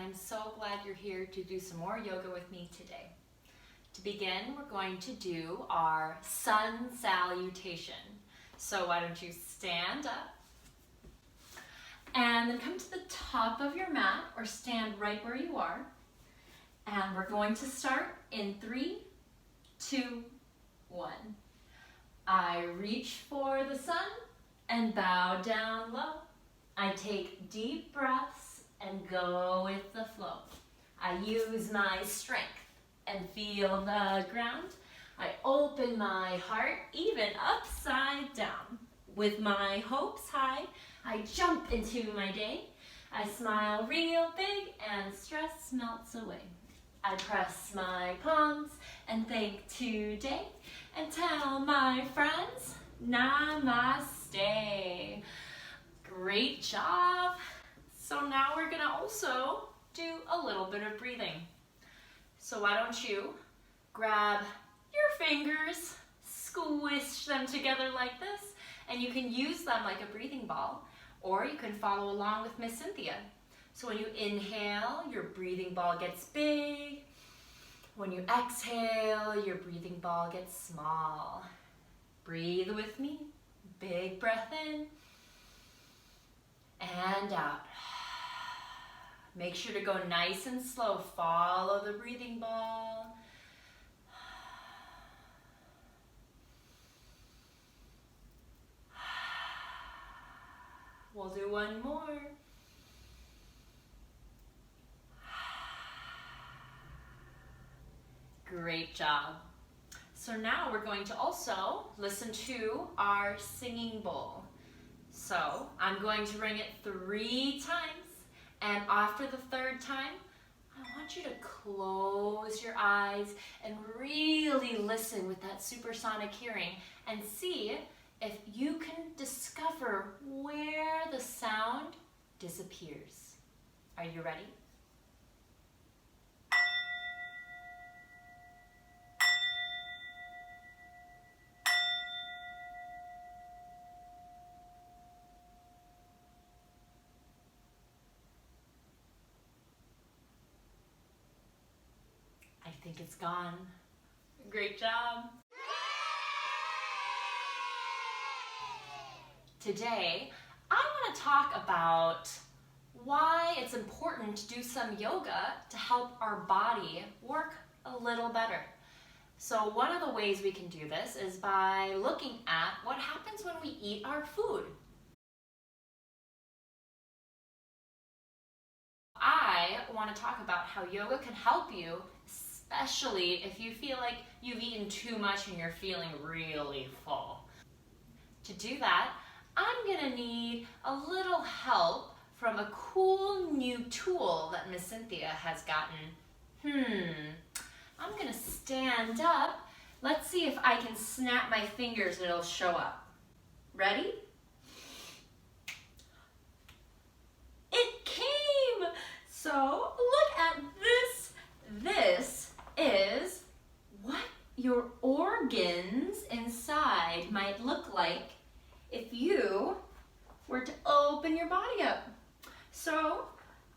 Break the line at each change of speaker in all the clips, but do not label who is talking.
I'm so glad you're here to do some more yoga with me today. To begin, we're going to do our sun salutation. So why don't you stand up and then come to the top of your mat or stand right where you are. And we're going to start in 3, 2, 1. I reach for the sun and bow down low. I take deep breaths and go with the flow. I use my strength and feel the ground. I open my heart even upside down. With my hopes high, I jump into my day. I smile real big and stress melts away. I press my palms and thank today and tell my friends, Namaste. Great job. So now we're gonna also do a little bit of breathing. So why don't you grab your fingers, squish them together like this, and you can use them like a breathing ball, or you can follow along with Miss Cynthia. So when you inhale, your breathing ball gets big. When you exhale, your breathing ball gets small. Breathe with me. Big breath in and out. Make sure to go nice and slow. Follow the breathing ball. We'll do one more. Great job. So now we're going to also listen to our singing bowl. So I'm going to ring it 3 times, and after the 3rd time, I want you to close your eyes and really listen with that supersonic hearing and see if you can discover where the sound disappears. Are you ready? I think it's gone. Great job. Today, I want to talk about why it's important to do some yoga to help our body work a little better. So one of the ways we can do this is by looking at what happens when we eat our food. I want to talk about how yoga can help you, especially if you feel like you've eaten too much and you're feeling really full. To do that, I'm gonna need a little help from a cool new tool that Miss Cynthia has gotten. I'm gonna stand up. Let's see if I can snap my fingers and it'll show up. Ready? It came! So look at this. This is what your organs inside might look like if you were to open your body up. So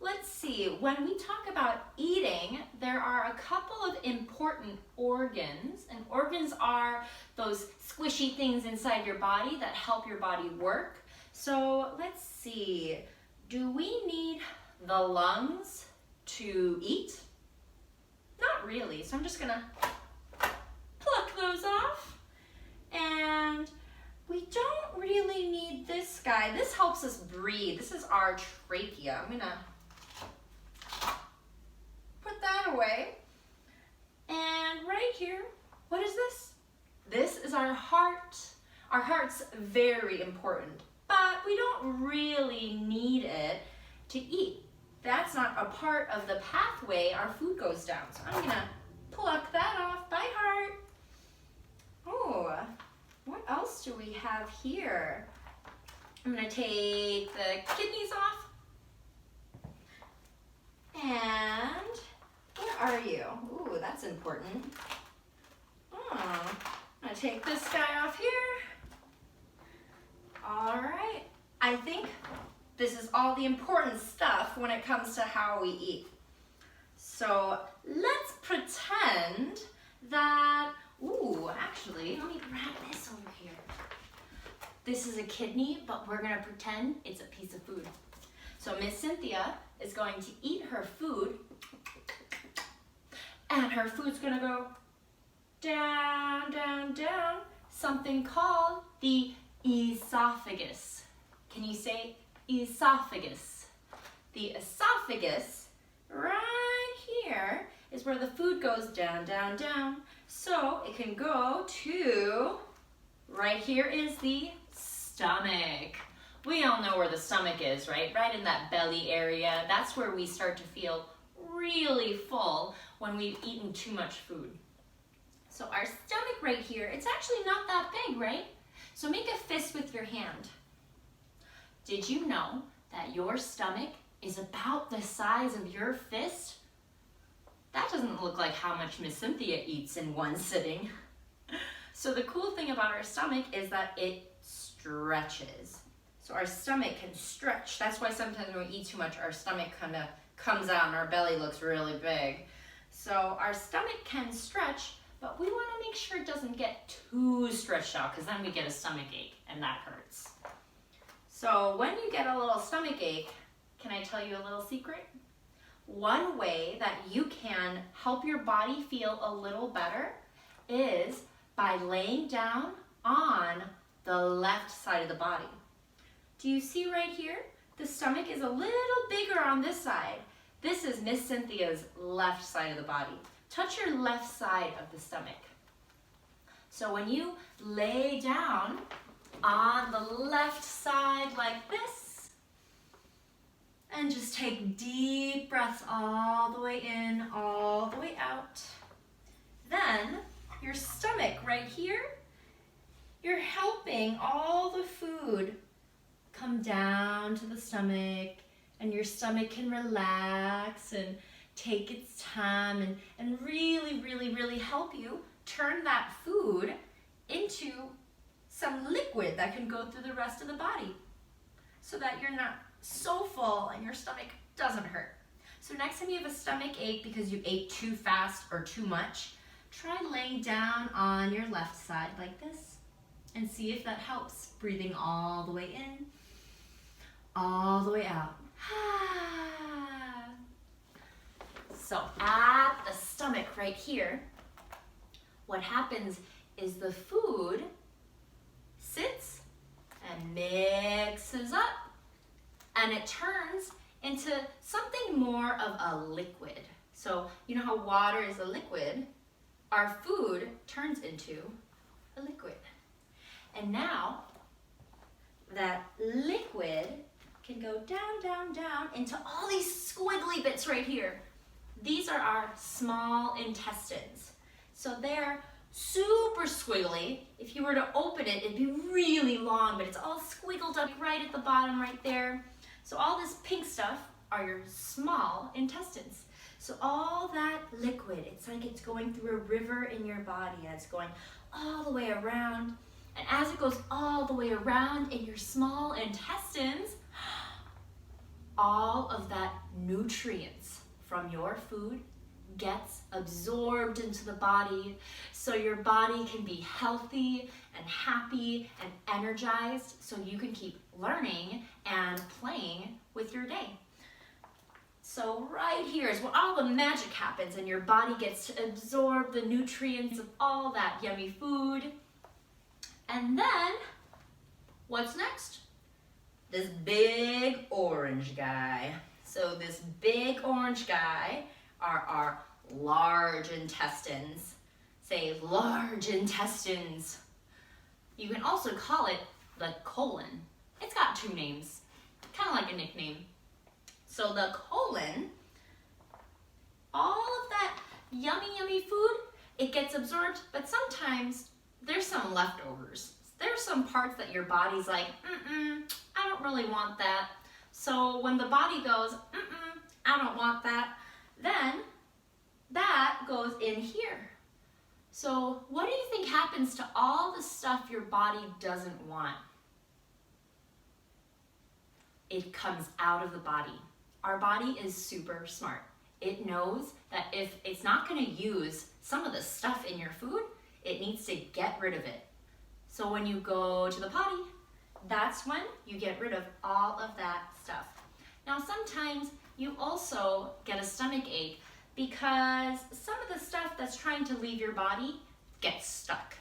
let's see, when we talk about eating, there are a couple of important organs, and organs are those squishy things inside your body that help your body work. So let's see, do we need the lungs to eat? Not really, so I'm just gonna pluck those off. And we don't really need this guy. This helps us breathe. This is our trachea. I'm gonna put that away. And right here, what is this? This is our heart. Our heart's very important, but we don't really need it to eat. That's not a part of the pathway our food goes down. So I'm gonna pluck that off. Bye, heart. Oh, what else do we have here? I'm gonna take the kidneys off. And where are you? Ooh, that's important. Oh, I'm gonna take this guy off here. All right, I think this is all the important stuff when it comes to how we eat. So let's pretend that, ooh, actually, let me grab this over here. This is a kidney, but we're gonna pretend it's a piece of food. So Miss Cynthia is going to eat her food, and her food's gonna go down, down, down, something called the esophagus. Can you say esophagus? The esophagus, right here, is where the food goes down, down, down. So it can go to, right here is the stomach. We all know where the stomach is, right? Right in that belly area. That's where we start to feel really full when we've eaten too much food. So our stomach right here, it's actually not that big, right? So make a fist with your hand. Did you know that your stomach is about the size of your fist? That doesn't look like how much Miss Cynthia eats in one sitting. So the cool thing about our stomach is that it stretches. So our stomach can stretch. That's why sometimes when we eat too much, our stomach kind of comes out and our belly looks really big. So our stomach can stretch, but we want to make sure it doesn't get too stretched out, because then we get a stomach ache and that hurts. So when you get a little stomach ache, can I tell you a little secret? One way that you can help your body feel a little better is by laying down on the left side of the body. Do you see right here? The stomach is a little bigger on this side. This is Miss Cynthia's left side of the body. Touch your left side of the stomach. So when you lay down on the left side like this, and just take deep breaths all the way in, all the way out. Then your stomach right here, you're helping all the food come down to the stomach, and your stomach can relax and take its time and really, really, really help you turn that food into some liquid that can go through the rest of the body so that you're not so full and your stomach doesn't hurt. So next time you have a stomach ache because you ate too fast or too much, try laying down on your left side like this and see if that helps. Breathing all the way in, all the way out. So at the stomach right here, what happens is the food sits and mixes up, and it turns into something more of a liquid. So you know how water is a liquid? Our food turns into a liquid. And now that liquid can go down, down, down into all these squiggly bits right here. These are our small intestines. So they're super squiggly. If you were to open it, it'd be really long, but it's all squiggled up right at the bottom right there. So all this pink stuff are your small intestines. So all that liquid, it's like it's going through a river in your body, and it's going all the way around. And as it goes all the way around in your small intestines, all of that nutrients from your food gets absorbed into the body, so your body can be healthy and happy and energized, so you can keep learning and playing with your day. So right here is where all the magic happens, and your body gets to absorb the nutrients of all that yummy food. And then, what's next? This big orange guy. So this big orange guy are our large intestines. Say large intestines. You can also call it the colon. It's got two names, kind of like a nickname. So the colon, all of that yummy, yummy food, it gets absorbed, but sometimes there's some leftovers. There's some parts that your body's like, I don't really want that. So when the body goes, I don't want that, then that goes in here. So what do you think happens to all the stuff your body doesn't want? It comes out of the body. Our body is super smart. It knows that if it's not going to use some of the stuff in your food, it needs to get rid of it. So when you go to the potty, that's when you get rid of all of that stuff. Now sometimes you also get a stomach ache because some of the stuff that's trying to leave your body gets stuck.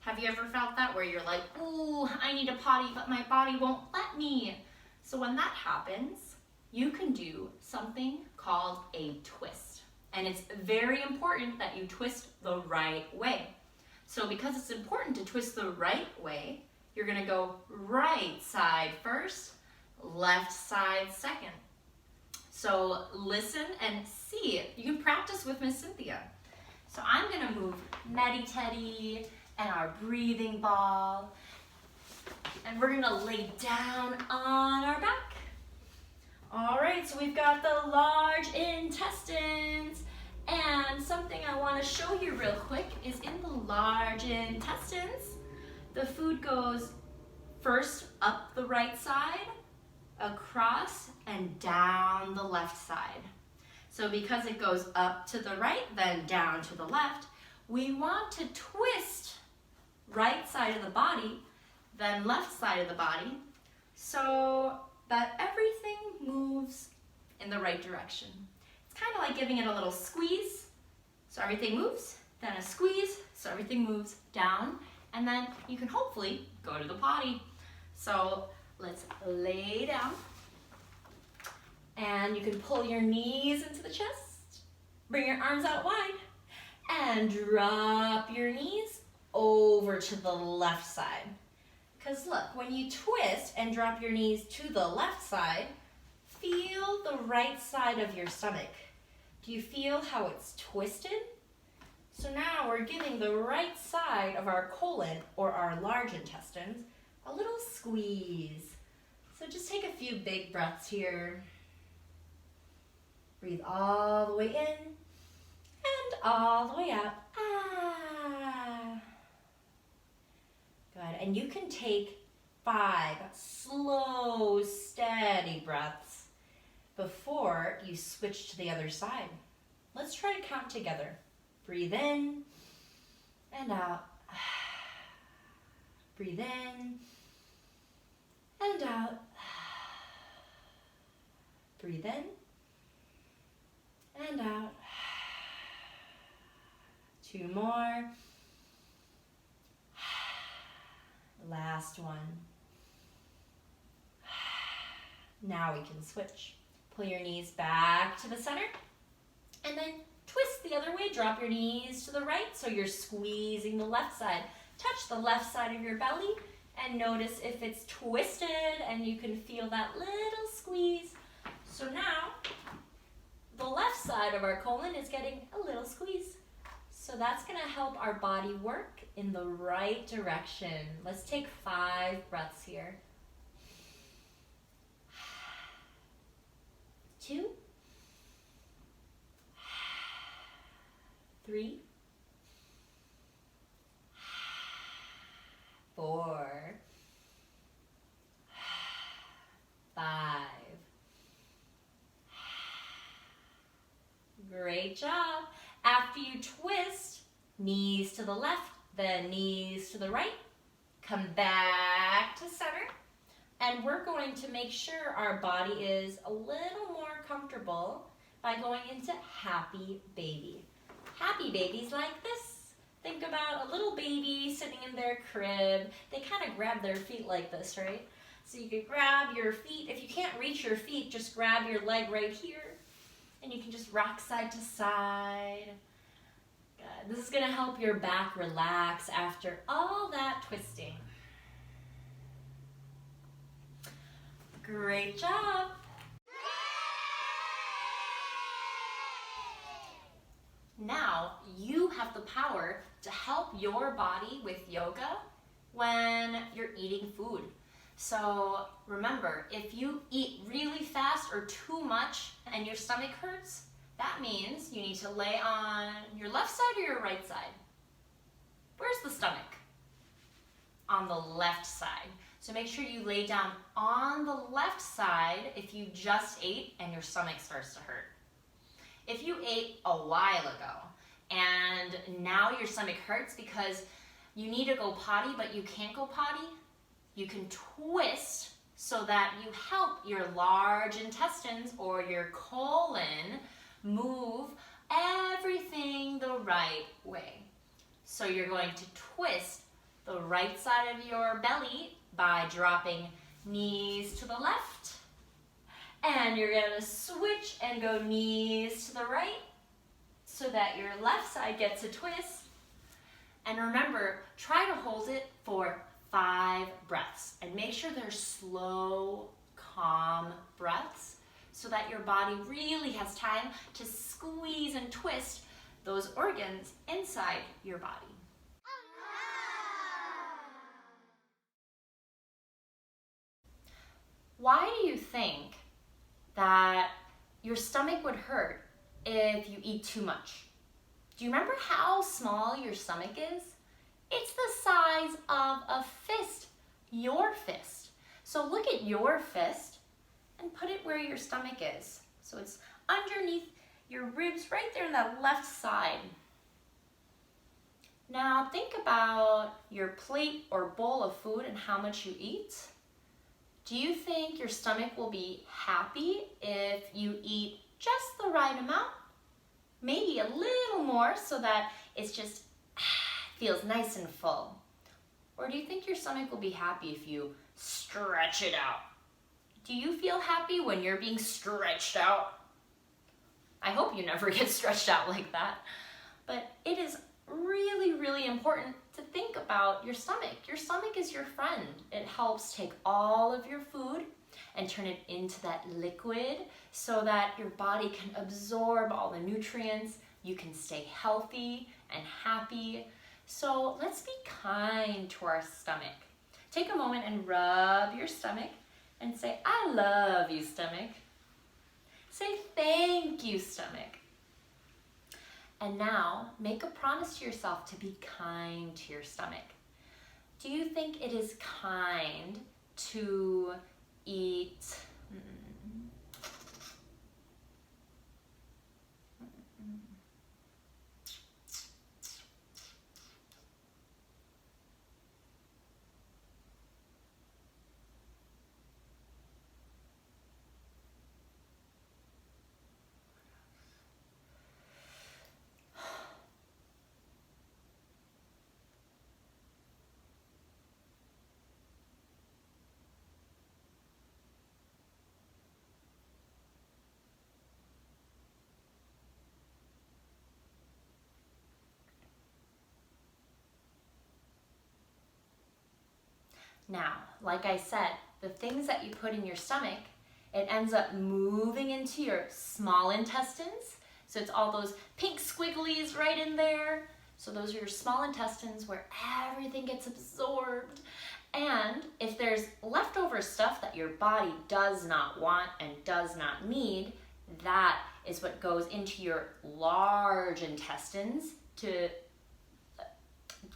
Have you ever felt that where you're like, ooh, I need a potty, but my body won't let me? So when that happens, you can do something called a twist. And it's very important that you twist the right way. So because it's important to twist the right way, you're gonna go right side first, left side second. So listen and see. You can practice with Miss Cynthia. So I'm gonna move Meddy Teddy and our breathing ball, and we're gonna lay down on our back. All right, so we've got the large intestines, and something I want to show you real quick is in the large intestines, the food goes first up the right side, across, and down the left side. So because it goes up to the right, then down to the left, we want to twist right side of the body, then left side of the body, so that everything moves in the right direction. It's kind of like giving it a little squeeze, so everything moves, then a squeeze, so everything moves down, and then you can hopefully go to the potty. So let's lay down, and you can pull your knees into the chest, bring your arms out wide, and drop your knees over to the left side. Because look, when you twist and drop your knees to the left side, feel the right side of your stomach. Do you feel how it's twisted? So now we're giving the right side of our colon, or our large intestines, a little squeeze. So just take a few big breaths here. Breathe all the way in and all the way out. Ah. Good, and you can take 5 slow, steady breaths before you switch to the other side. Let's try to count together. Breathe in and out. Breathe in and out. Breathe in and out. 2 more. Last one. Now we can switch. Pull your knees back to the center, and then twist the other way. Drop your knees to the right, so you're squeezing the left side. Touch the left side of your belly, and notice if it's twisted, and you can feel that little squeeze. So now, the left side of our colon is getting a little squeeze. So that's gonna help our body work in the right direction. Let's take 5 breaths here. 2, 3, 4, 5. Great job. After you twist, knees to the left, then knees to the right. Come back to center. And we're going to make sure our body is a little more comfortable by going into happy baby. Happy babies like this. Think about a little baby sitting in their crib. They kind of grab their feet like this, right? So you could grab your feet. If you can't reach your feet, just grab your leg right here. And you can just rock side to side. Good. This is going to help your back relax after all that twisting. Great job. Now you have the power to help your body with yoga when you're eating food. So remember, if you eat really fast or too much and your stomach hurts, that means you need to lay on your left side or your right side. Where's the stomach? On the left side. So make sure you lay down on the left side if you just ate and your stomach starts to hurt. If you ate a while ago and now your stomach hurts because you need to go potty but you can't go potty, you can twist so that you help your large intestines or your colon move everything the right way. So you're going to twist the right side of your belly by dropping knees to the left, and you're going to switch and go knees to the right so that your left side gets a twist. And remember, try to hold it for 5 breaths and make sure they're slow, calm breaths so that your body really has time to squeeze and twist those organs inside your body. Why do you think that your stomach would hurt if you eat too much? Do you remember how small your stomach is? It's the size of a fist, your fist. So look at your fist and put it where your stomach is. So it's underneath your ribs right there on that left side. Now think about your plate or bowl of food and how much you eat. Do you think your stomach will be happy if you eat just the right amount? Maybe a little more so that it's just feels nice and full. Or do you think your stomach will be happy if you stretch it out? Do you feel happy when you're being stretched out? I hope you never get stretched out like that. But it is really, really important to think about your stomach. Your stomach is your friend. It helps take all of your food and turn it into that liquid so that your body can absorb all the nutrients. You can stay healthy and happy. So let's be kind to our stomach. Take a moment and rub your stomach and say, I love you, stomach. Say thank you, stomach. And now make a promise to yourself to be kind to your stomach. Do you think it is kind to eat Now, like I said, the things that you put in your stomach, it ends up moving into your small intestines. So it's all those pink squigglies right in there. So those are your small intestines where everything gets absorbed. And if there's leftover stuff that your body does not want and does not need, that is what goes into your large intestines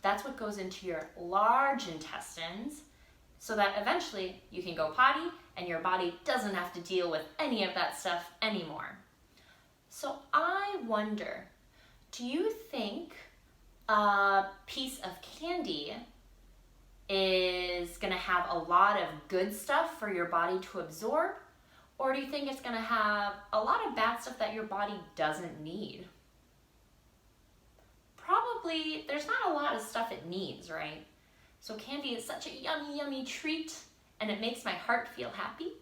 that's what goes into your large intestines so that eventually you can go potty and your body doesn't have to deal with any of that stuff anymore. So I wonder, do you think a piece of candy is gonna have a lot of good stuff for your body to absorb? Or do you think it's gonna have a lot of bad stuff that your body doesn't need? Probably, there's not a lot of stuff it needs, right? So candy is such a yummy, yummy treat and it makes my heart feel happy,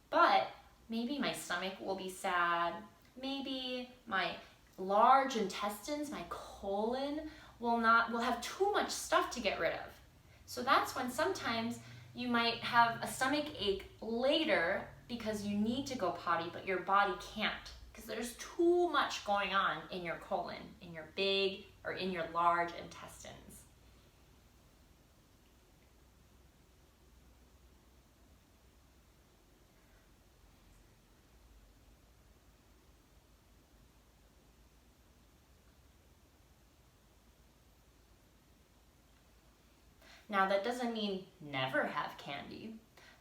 but maybe my stomach will be sad. Maybe my large intestines, my colon, will have too much stuff to get rid of. So that's when sometimes you might have a stomach ache later because you need to go potty, but your body can't because there's too much going on in your colon, in your big or in your large intestines. Now that doesn't mean never have candy.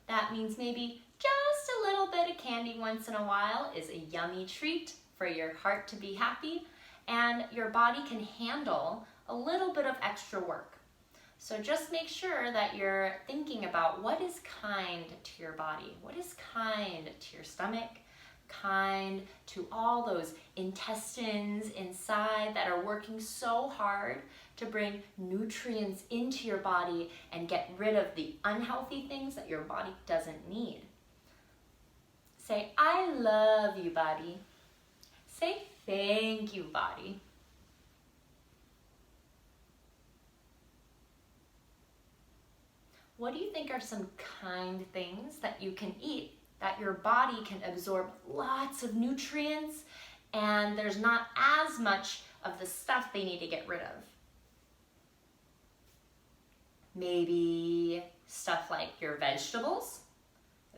That means maybe just a little bit of candy once in a while is a yummy treat for your heart to be happy, and your body can handle a little bit of extra work. So just make sure that you're thinking about what is kind to your body, what is kind to your stomach, kind to all those intestines inside that are working so hard to bring nutrients into your body and get rid of the unhealthy things that your body doesn't need. Say, I love you, body. Say, thank you, body. What do you think are some kind things that you can eat that your body can absorb lots of nutrients and there's not as much of the stuff they need to get rid of? Maybe stuff like your vegetables.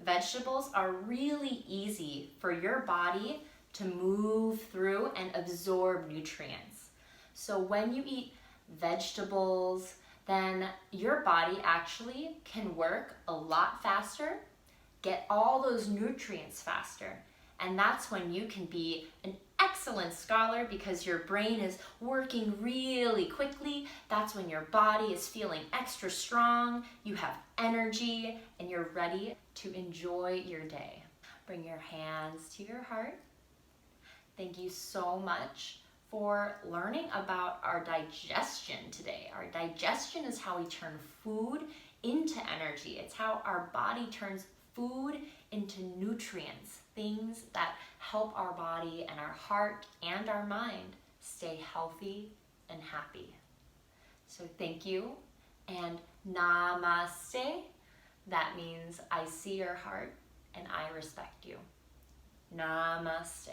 Vegetables are really easy for your body to move through and absorb nutrients. So when you eat vegetables, then your body actually can work a lot faster, get all those nutrients faster. And that's when you can be an excellent scholar because your brain is working really quickly. That's when your body is feeling extra strong, you have energy, and you're ready to enjoy your day. Bring your hands to your heart. Thank you so much for learning about our digestion today. Our digestion is how we turn food into energy. It's how our body turns food into nutrients, things that help our body and our heart and our mind stay healthy and happy. So thank you and namaste. That means I see your heart and I respect you. Namaste.